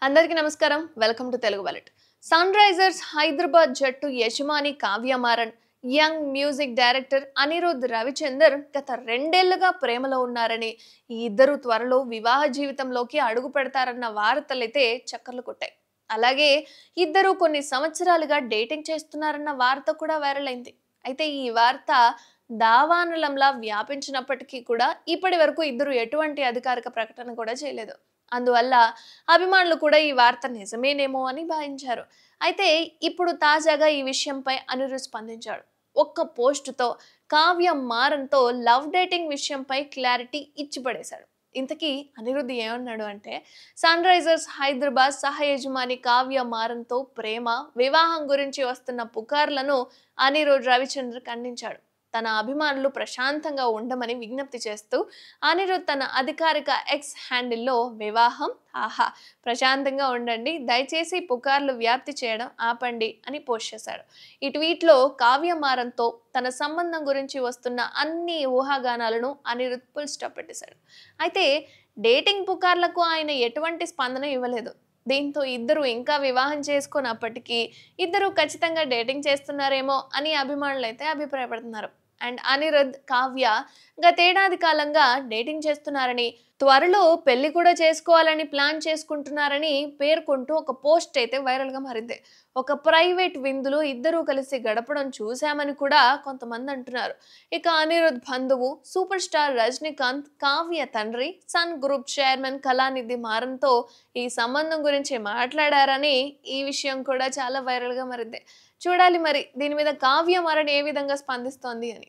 అందరికీ నమస్కారం. Welcome to Telugu wallet. Sunrisers Hyderabad జట్టు యజమాని Kavya Maran, young music director Anirudh Ravichander గత 2 ఏళ్లుగా ప్రేమలో ఉన్నారని, ఈ ఇద్దరు త్వరలో వివాహ జీవితంలోకి అడుగు పెడతారన్న వార్తలైతే చక్కర్లు కొట్టాయి. అలాగే ఇద్దరు కొన్ని సంవత్సరాలుగా డేటింగ్ చేస్తున్నారన్న వార్త కూడా వైరల్ అయింది. అయితే ఈ వార్త దావానలంలా వ్యాపించినప్పటికీ కూడా ఇప్పటి వరకు ఇద్దరు ఎటువంటి అధికారిక ప్రకటన కూడా చేయలేదు. అందువల్ల అభిమానులు కూడా ఈ వార్త నిజమేనేమో అని భావించారు. అయితే ఇప్పుడు తాజాగా ఈ విషయంపై అనిరుద్ స్పందించాడు. ఒక్క పోస్టుతో కావ్య మారన్‌తో లవ్ డేటింగ్ విషయంపై క్లారిటీ ఇచ్చి పడేశాడు. ఇంతకీ అనిరుద్ ఏమన్నాడు అంటే, సన్ రైజర్స్ హైదరాబాద్ సహ యజమాని కావ్య మారన్‌తో ప్రేమ, వివాహం గురించి వస్తున్న పుకార్లను అనిరుద్ రవిచంద్ర ఖండించాడు. తన అభిమానులు ప్రశాంతంగా ఉండమని విజ్ఞప్తి చేస్తూ అనిరుద్ తన అధికారిక ఎక్స్ హ్యాండిల్లో వివాహం ఆహా ప్రశాంతంగా ఉండండి, దయచేసి పుకార్లు వ్యాప్తి చేయడం ఆపండి అని పోస్ట్ చేశాడు. ఈ ట్వీట్లో కావ్య మారన్‌తో తన సంబంధం గురించి వస్తున్న అన్ని ఊహాగానాలను అనిరుద్ ఫుల్ స్టాప్ పెట్టేశాడు. అయితే డేటింగ్ పుకార్లకు ఆయన ఎటువంటి స్పందన ఇవ్వలేదు. దీంతో ఇద్దరు ఇంకా వివాహం చేసుకున్నప్పటికీ ఇద్దరు ఖచ్చితంగా డేటింగ్ చేస్తున్నారేమో అని అభిమానులు అయితే అభిప్రాయపడుతున్నారు. అండ్ అనిరుద్, కావ్య గతేడాది కాలంగా డేటింగ్ చేస్తున్నారని, త్వరలో పెళ్లి కూడా చేసుకోవాలని ప్లాన్ చేసుకుంటున్నారని పేర్కొంటూ ఒక పోస్ట్ అయితే వైరల్గా మారింది. ఒక ప్రైవేట్ విందులో ఇద్దరూ కలిసి గడపడం చూశామని కూడా కొంతమంది అంటున్నారు. ఇక అనిరుద్ బంధువు సూపర్ స్టార్ రజనీకాంత్, కావ్య తండ్రి సన్ గ్రూప్ చైర్మన్ కళానిధి మారన్‌తో ఈ సంబంధం గురించి మాట్లాడారని ఈ విషయం కూడా చాలా వైరల్గా మారింది. చూడాలి మరి దీని మీద కావ్య మారన్ ఏ విధంగా స్పందిస్తోంది అని.